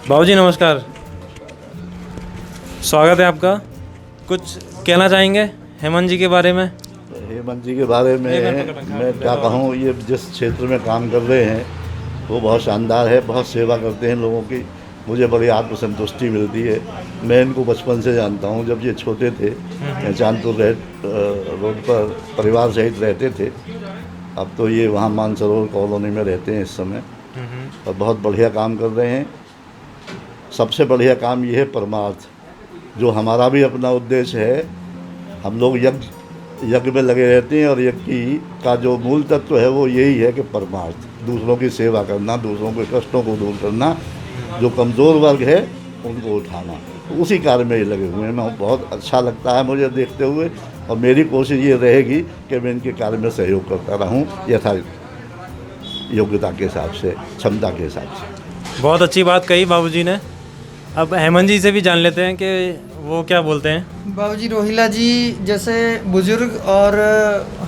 बाबूजी नमस्कार, स्वागत है आपका। कुछ कहना चाहेंगे हेमंत जी के बारे में? हेमंत जी के बारे में मैं क्या कहूँ, ये जिस क्षेत्र में काम कर रहे हैं वो बहुत शानदार है, बहुत सेवा करते हैं लोगों की। मुझे बड़ी आत्मसंतुष्टि मिलती है। मैं इनको बचपन से जानता हूँ, जब ये छोटे थे चांदपुर रोड पर परिवार सहित रहते थे। अब तो ये वहाँ मानसरोवर कॉलोनी में रहते हैं इस समय, और बहुत बढ़िया काम कर रहे हैं। सबसे बढ़िया काम ये है परमार्थ, जो हमारा भी अपना उद्देश्य है। हम लोग यज्ञ में लगे रहते हैं, और यज्ञ का जो मूल तत्व है वो यही है कि परमार्थ, दूसरों की सेवा करना, दूसरों के कष्टों को दूर करना, जो कमज़ोर वर्ग है उनको उठाना, उसी कार्य में ये लगे हुए हैं। मैं बहुत अच्छा लगता है मुझे देखते हुए, और मेरी कोशिश ये रहेगी कि मैं इनके कार्य में सहयोग करता रहूं यथा योग्यता के हिसाब से, क्षमता के हिसाब से। बहुत अच्छी बात कही बाबूजी ने। अब हेमंत जी से भी जान लेते हैं कि वो क्या बोलते हैं। बाबूजी रोहिला जी जैसे बुजुर्ग और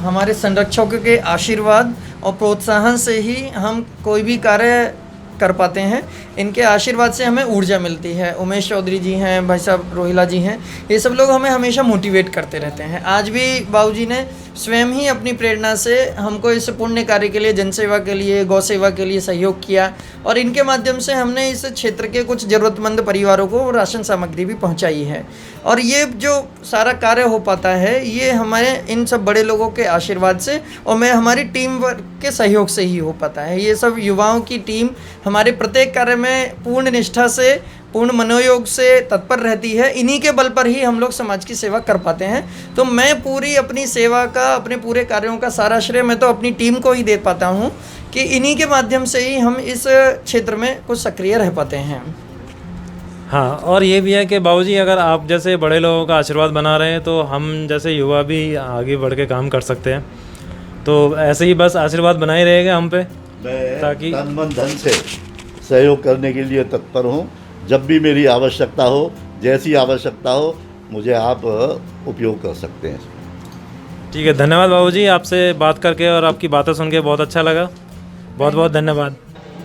हमारे संरक्षकों के आशीर्वाद और प्रोत्साहन से ही हम कोई भी कार्य कर पाते हैं। इनके आशीर्वाद से हमें ऊर्जा मिलती है। उमेश चौधरी जी हैं, भाई साहब रोहिला जी हैं, ये सब लोग हमें हमेशा मोटिवेट करते रहते हैं। आज भी बाबूजी ने स्वयं ही अपनी प्रेरणा से हमको इस पुण्य कार्य के लिए, जनसेवा के लिए, गौ सेवा के लिए सहयोग किया, और इनके माध्यम से हमने इस क्षेत्र के कुछ ज़रूरतमंद परिवारों को राशन सामग्री भी पहुंचाई है। और ये जो सारा कार्य हो पाता है ये हमारे इन सब बड़े लोगों के आशीर्वाद से और मैं हमारी टीम वर्क के सहयोग से ही हो पाता है। ये सब युवाओं की टीम हमारे प्रत्येक कार्य में पूर्ण निष्ठा से, पूर्ण मनोयोग से तत्पर रहती है। इन्हीं के बल पर ही हम लोग समाज की सेवा कर पाते हैं। तो मैं पूरी अपनी सेवा का, अपने पूरे कार्यों का सारा श्रेय मैं तो अपनी टीम को ही दे पाता हूँ कि इन्हीं के माध्यम से ही हम इस क्षेत्र में कुछ सक्रिय रह पाते हैं। हाँ, और ये भी है कि बाबूजी अगर आप जैसे बड़े लोगों का आशीर्वाद बना रहे हैं तो हम जैसे युवा भी आगे बढ़ के काम कर सकते हैं। तो ऐसे ही बस आशीर्वाद बनाए रहेगा हम पे, ताकि तन मन धन से सहयोग करने के लिए तत्पर हूँ। जब भी मेरी आवश्यकता हो, जैसी आवश्यकता हो, मुझे आप उपयोग कर सकते हैं। ठीक है, धन्यवाद बाबूजी, आपसे बात करके और आपकी बातें सुन के बहुत अच्छा लगा। बहुत बहुत धन्यवाद।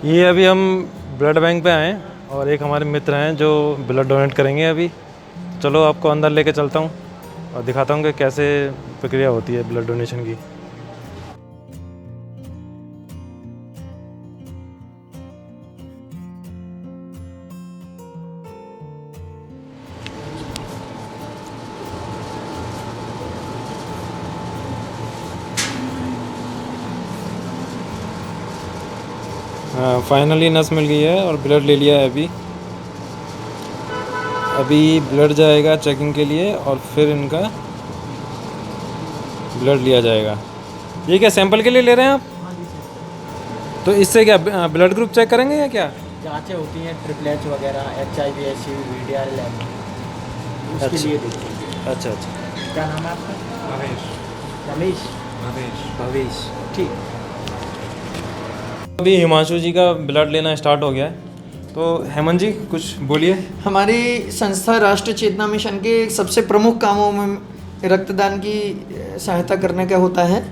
ये अभी हम ब्लड बैंक पे आए हैं और एक हमारे मित्र हैं जो ब्लड डोनेट करेंगे अभी। चलो आपको अंदर लेके चलता हूँ और दिखाता हूँ कि कैसे प्रक्रिया होती है ब्लड डोनेशन की। हाँ, फाइनली नस मिल गई है और ब्लड ले लिया है अभी ब्लड जाएगा चेकिंग के लिए और फिर इनका ब्लड लिया जाएगा। ये क्या सैंपल के लिए ले रहे हैं आप? तो इससे क्या ब्लड ग्रुप चेक करेंगे या क्या? जांचें होती हैं, ट्रिपल वगैरह, HIV, HIV, VDR लैब, उसके लिए देखिए। अच्छा। क्या नाम है आपका? रमेश। भवेश, ठीक। अभी हिमांशु जी का ब्लड लेना स्टार्ट हो गया है, तो हेमंत जी कुछ बोलिए। हमारी संस्था राष्ट्रीय चेतना मिशन के सबसे प्रमुख कामों में रक्तदान की सहायता करने का होता है।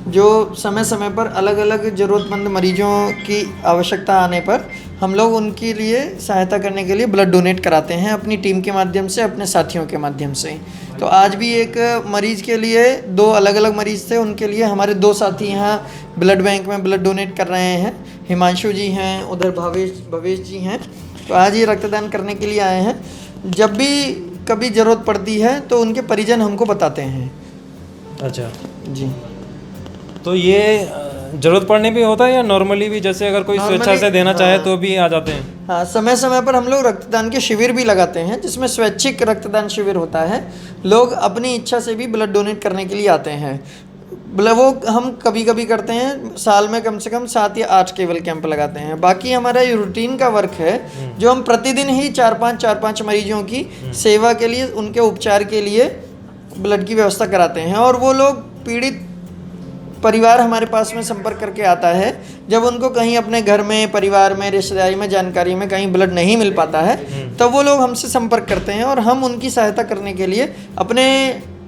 जो समय समय पर अलग अलग ज़रूरतमंद मरीजों की आवश्यकता आने पर हम लोग उनके लिए सहायता करने के लिए ब्लड डोनेट कराते हैं अपनी टीम के माध्यम से, अपने साथियों के माध्यम से। तो आज भी एक मरीज़ के लिए, 2 अलग अलग मरीज़ थे, उनके लिए हमारे 2 साथी यहाँ ब्लड बैंक में ब्लड डोनेट कर रहे हैं। हिमांशु जी हैं, उधर भवेश जी हैं। तो आज ये रक्तदान करने के लिए आए हैं। जब भी कभी ज़रूरत पड़ती है तो उनके परिजन हमको बताते हैं। अच्छा जी। तो ये ज़रूरत पड़ने भी होता है या नॉर्मली भी, जैसे अगर कोई स्वेच्छा से देना चाहे तो भी आ जाते हैं? हाँ, समय समय पर हम लोग रक्तदान के शिविर भी लगाते हैं, जिसमें स्वैच्छिक रक्तदान शिविर होता है। लोग अपनी इच्छा से भी ब्लड डोनेट करने के लिए आते हैं। वो हम कभी कभी करते हैं, साल में कम से कम 7 या 8 केवल कैंप लगाते हैं। बाकी हमारा ये रूटीन का वर्क है, जो हम प्रतिदिन ही 4-5 मरीजों की सेवा के लिए, उनके उपचार के लिए ब्लड की व्यवस्था कराते हैं। और वो लोग, पीड़ित परिवार हमारे पास में संपर्क करके आता है जब उनको कहीं अपने घर में, परिवार में, रिश्तेदारी में, जानकारी में कहीं ब्लड नहीं मिल पाता है, तब वो लोग हमसे संपर्क करते हैं और हम उनकी सहायता करने के लिए अपने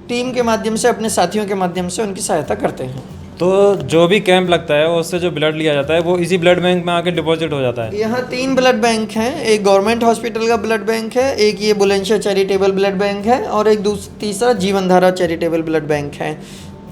टीम के माध्यम से, अपने साथियों के माध्यम से उनकी सहायता करते हैं। तो जो भी कैंप लगता है उससे जो ब्लड लिया जाता है वो इसी ब्लड बैंक में आके डिपॉजिट हो जाता है। यहाँ 3 ब्लड बैंक हैं, एक गवर्नमेंट हॉस्पिटल का ब्लड बैंक है, एक ये बुलंदशहर चैरिटेबल ब्लड बैंक है और एक तीसरा जीवन धारा चैरिटेबल ब्लड बैंक है।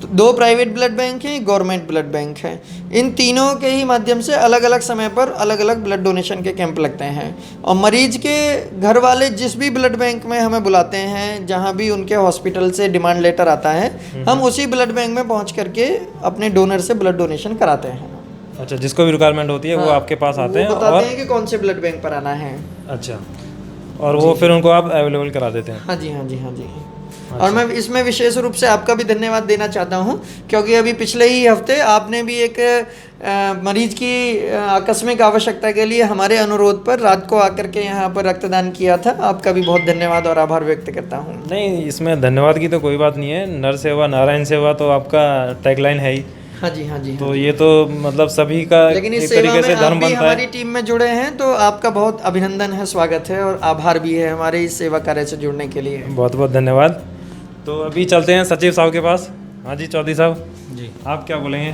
तो 2 प्राइवेट ब्लड बैंक हैं, गवर्नमेंट ब्लड बैंक है। इन तीनों के ही माध्यम से अलग अलग समय पर अलग अलग ब्लड डोनेशन के कैंप लगते हैं और मरीज के घर वाले जिस भी ब्लड बैंक में हमें बुलाते हैं, जहाँ भी उनके हॉस्पिटल से डिमांड लेटर आता है, हम उसी ब्लड बैंक में पहुँच करके अपने डोनर से ब्लड डोनेशन कराते हैं। अच्छा, जिसको भी रिक्वायरमेंट होती है वो आपके पास आते हैं वो बताते और हैं कि कौन से ब्लड बैंक पर आना है। अच्छा, और वो फिर उनको आप अवेलेबल करा देते हैं। हाँ जी, हाँ जी, हाँ जी। और मैं इसमें विशेष रूप से आपका भी धन्यवाद देना चाहता हूँ, क्योंकि अभी पिछले ही हफ्ते आपने भी एक मरीज की आकस्मिक आवश्यकता के लिए हमारे अनुरोध पर रात को आकर के यहाँ पर रक्तदान किया था। आपका भी बहुत धन्यवाद और आभार व्यक्त करता हूँ। नहीं, इसमें धन्यवाद की तो कोई बात नहीं है। नर सेवा नारायण सेवा तो आपका टैगलाइन है ही। हाँ जी, हाँ जी। तो ये तो मतलब सभी का लेकिन इस एक सेवा तरीके से में आप धर्म भी बनता हमारी है। टीम में जुड़े हैं तो आपका बहुत अभिनंदन है, स्वागत है और आभार भी है हमारे इस सेवा कार्य से जुड़ने के लिए। बहुत बहुत धन्यवाद। तो अभी चलते हैं सचिव साहब के पास। हाँ जी, चौधरी साहब जी, आप क्या बोलेंगे?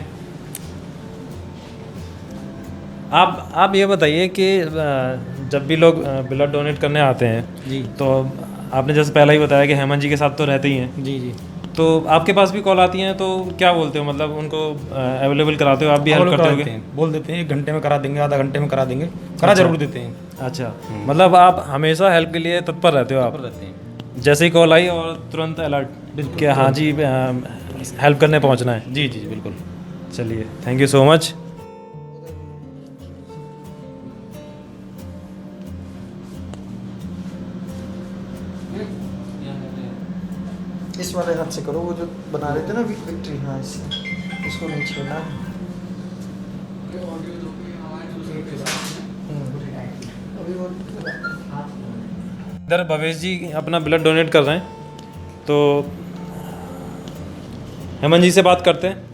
आप ये बताइए कि जब भी लोग ब्लड डोनेट करने आते हैं जी, तो आपने जैसे पहले ही बताया कि हेमंत जी के साथ तो रहते ही हैं, जी, जी। तो आपके पास भी कॉल आती हैं तो क्या बोलते हो? मतलब उनको अवेलेबल कराते हो? आप भी हेल्प करते होगे? बोल देते हैं 1 घंटे में करा देंगे, आधा घंटे में करा देंगे, करा जरूर देते हैं। अच्छा, मतलब आप हमेशा हेल्प के लिए तत्पर रहते हो? आप रहते हैं। जैसे ही कॉल आई और तुरंत अलर्ट कि हाँ जी हेल्प करने पहुंचना है। जी, जी, बिल्कुल। चलिए, थैंक यू सो मच। इस वाले हाथ से करो, वो जो बना रहे थे ना विक्ट्री, हाँ इसको नहीं छेड़ना। इधर भवेश जी अपना ब्लड डोनेट कर रहे हैं, तो हेमंत जी से बात करते हैं।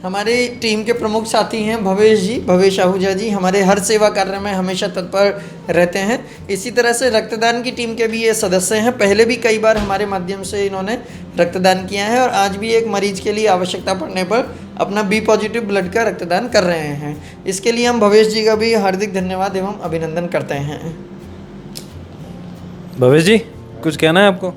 हमारी टीम के प्रमुख साथी हैं भवेश जी, भवेश आहूजा जी, हमारे हर सेवा कार्य में हमेशा तत्पर रहते हैं। इसी तरह से रक्तदान की टीम के भी ये सदस्य हैं। पहले भी कई बार हमारे माध्यम से इन्होंने रक्तदान किया है और आज भी एक मरीज के लिए आवश्यकता पड़ने पर अपना बी पॉजिटिव ब्लड का रक्तदान कर रहे हैं। इसके लिए हम भवेश जी का भी हार्दिक धन्यवाद एवं अभिनंदन करते हैं। भवेश जी, कुछ कहना है आपको?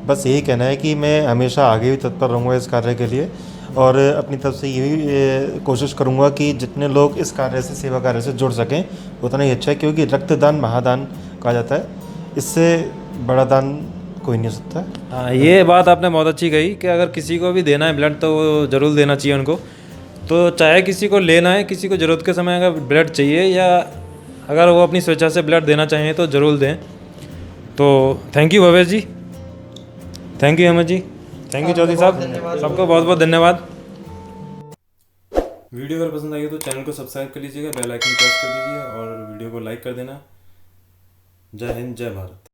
बस यही कहना है कि मैं हमेशा आगे भी तत्पर रहूँगा इस कार्य के लिए और अपनी तरफ से यही कोशिश करूँगा कि जितने लोग इस कार्य से, सेवा कार्य से जुड़ सकें उतना ही अच्छा है, क्योंकि रक्तदान महादान कहा जाता है। इससे बड़ा दान कोई नहीं हो सकता। हाँ, ये बात आपने बहुत अच्छी कही कि अगर किसी को भी देना है ब्लड तो वो ज़रूर देना चाहिए उनको। तो चाहे किसी को लेना है, किसी को ज़रूरत के समय अगर ब्लड चाहिए या अगर वो अपनी स्वेच्छा से ब्लड देना चाहें तो ज़रूर दें। तो thank you Bhavesh ji, thank you Hemant ji, thank you Chaudhary साहब, सबको बहुत बहुत धन्यवाद। वीडियो अगर पसंद आई हो तो चैनल को सब्सक्राइब कर लीजिएगा, बेल आइकन प्रेस कर दीजिए और वीडियो को लाइक कर देना। जय हिंद, जय भारत।